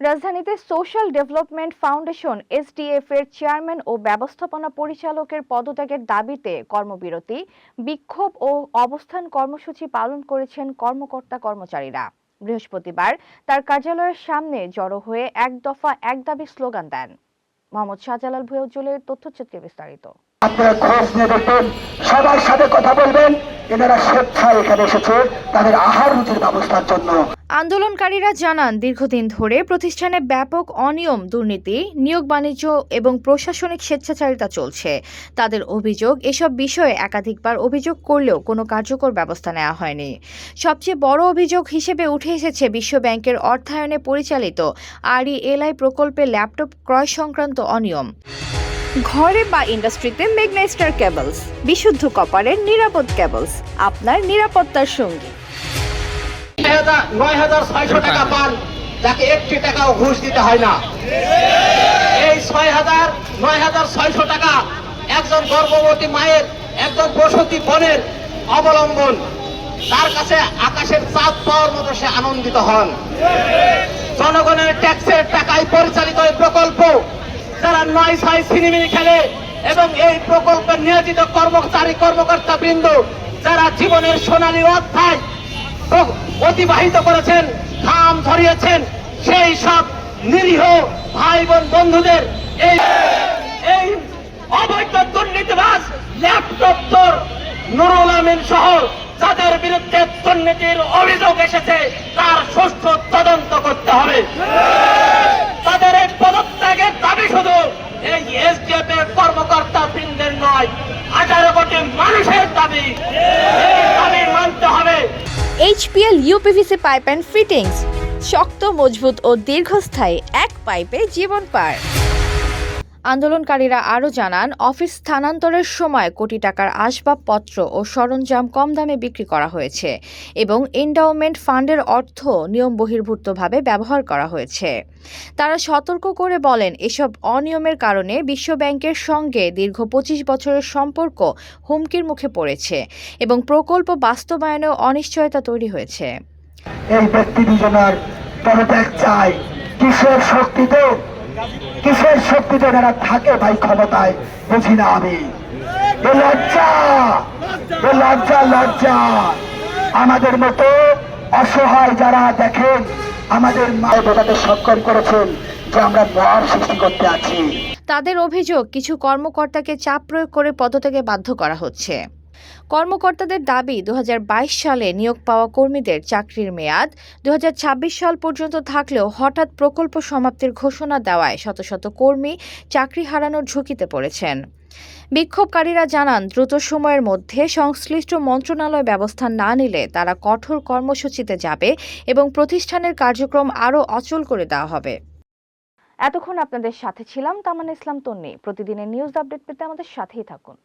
রাজধানীতে social development foundation SDF এর chairman ও ব্যবস্থাপনা পরিচালকের পদত্যাগের দাবিতে কর্মবিরতি, বিক্ষোভ ও অবস্থান কর্মসূচি পালন করেছেন কর্মকর্তা কর্মচারীরা। বৃহস্পতিবার তার কার্যালয়ের সামনে জড়ো হয়ে এক দফা এক দাবি স্লোগান দেন। মোহাম্মদ শাহজালাল ভুঁইয়া উজ্জ্বলের তথ্যচিত্রে বিস্তারিত। আপনারা খোঁজ নিয়ে দেখবেন, সবার সাথে কথা বলবেন। এনারা স্বেচ্ছায় এখানে এসেছে তাদের আহার রুচির ব্যবস্থার জন্য। আন্দোলনকারীরা জানান, দীর্ঘদিন ধরে প্রতিষ্ঠানে ব্যাপক অনিয়ম, দুর্নীতি, নিয়োগ বাণিজ্য এবং প্রশাসনিক স্বেচ্ছাচারিতা চলছে। তাদের অভিযোগ, এসব বিষয়ে একাধিকবার অভিযোগ করলেও কোনো কার্যকর ব্যবস্থা নেওয়া হয়নি। সবচেয়ে বড় অভিযোগ হিসেবে উঠে এসেছে বিশ্ব ব্যাংকের অর্থায়নে পরিচালিত RELI প্রকল্পে ল্যাপটপ ক্রয় সংক্রান্ত অনিয়ম। ঘরে বা ইন্ডাস্ট্রিতে মেঘনা স্টার কেবলস, বিশুদ্ধ কপারের নিরাপদ কেবলস, আপনার নিরাপত্তার সঙ্গী। ৯,৬০০ টাকা পান, যাকে ১ টাকাও ঘুষ দিতে হয় না। এই ৯,৬০০ টাকা একজন গর্ভবতী মায়ের, একজন প্রসূতি বোনের অবলম্বন, তার কাছে আকাশের চাঁদ পাওয়ার মতো সে আনন্দিত হন। জনগণের ট্যাক্সের টাকায় পরিচালিত এই প্রকল্প, যারা ৯/৬ ছিনিমিনি খেলে এবং এই প্রকল্পের নিয়োজিত কর্মকর্তা বৃন্দ যারা জীবনের সোনালী অধ্যায় অতিবাহিত করেছেন, ঘাম ঝরিয়েছেন, সেই সব নিরীহ ভাই বোন বন্ধুদের এই অবৈধ দুর্নীতিবাজ ল্যাপটপ চোর নুরুল আমিন সহ যাদের বিরুদ্ধে দুর্নীতির অভিযোগ এসেছে তার সুষ্ঠু তদন্ত করতে হবে। তাদের এই পদত্যাগের দাবি শুধু এই এসডিএফ এর কর্মকর্তা বৃন্দের নয়, 18 কোটি মানুষের দাবি। এই দাবি মানতে হবে। HPL UPVC pipe and fittings, শক্ত, মজবুত ও দীর্ঘস্থায়ী, এক পাইপে জীবন পার। আন্দোলনকারীরা আরও জানান, অফিস স্থানান্তরের সময় কোটি টাকার আসবাবপত্র ও সরঞ্জাম কম দামে বিক্রি করা হয়েছে এবং এন্ডাওমেন্ট ফান্ডের অর্থ নিয়ম বহির্ভূতভাবে ব্যবহার করা হয়েছে। তারা সতর্ক করে বলেন, এসব অনিয়মের কারণে বিশ্ব ব্যাংকের সঙ্গে দীর্ঘ 25 বছরের সম্পর্ক হুমকির মুখে পড়েছে এবং প্রকল্প বাস্তবায়নেও অনিশ্চয়তা তৈরি হয়েছে। এই ব্যক্তি দুজনের পদত্যাগ চাই। কিসের শক্তিতে যারা থাকে ভাই ক্ষমতায়, বুঝি না আমি। লজ্জা আমাদের মতো অসহায় যারা দেখেন, আমাদের মায়ের বোঝাতে সক্ষম করেছেন যে আমরা মহান সৃষ্টি করতে আছি। তাদের অভিযোগ, কিছু কর্মকর্তাকে চাপ প্রয়োগ করে পদত্যাগে বাধ্য করা হচ্ছে। কর্মকর্তাদের দাবি, 2022 সালে নিয়োগ পাওয়া কর্মীদের চাকরির মেয়াদ 2026 সাল পর্যন্ত থাকলেও হঠাৎ প্রকল্প সমাপ্তির ঘোষণা দেওয়ায় শত শত কর্মী চাকরি হারানোর ঝুঁকিতে পড়েছেন। বিক্ষোভকারীরা জানান, দ্রুত সময়ের মধ্যে সংশ্লিষ্ট মন্ত্রণালয় ব্যবস্থা না নিলে তারা কঠোর কর্মসূচিতে যাবে এবং প্রতিষ্ঠানের কার্যক্রম আরও অচল করে দেওয়া হবে। এতক্ষণ আপনাদের সাথে ছিলাম তামান্না ইসলাম তন্নি। প্রতিদিনের নিউজ আপডেট পেতে আমাদের সাথেই থাকুন।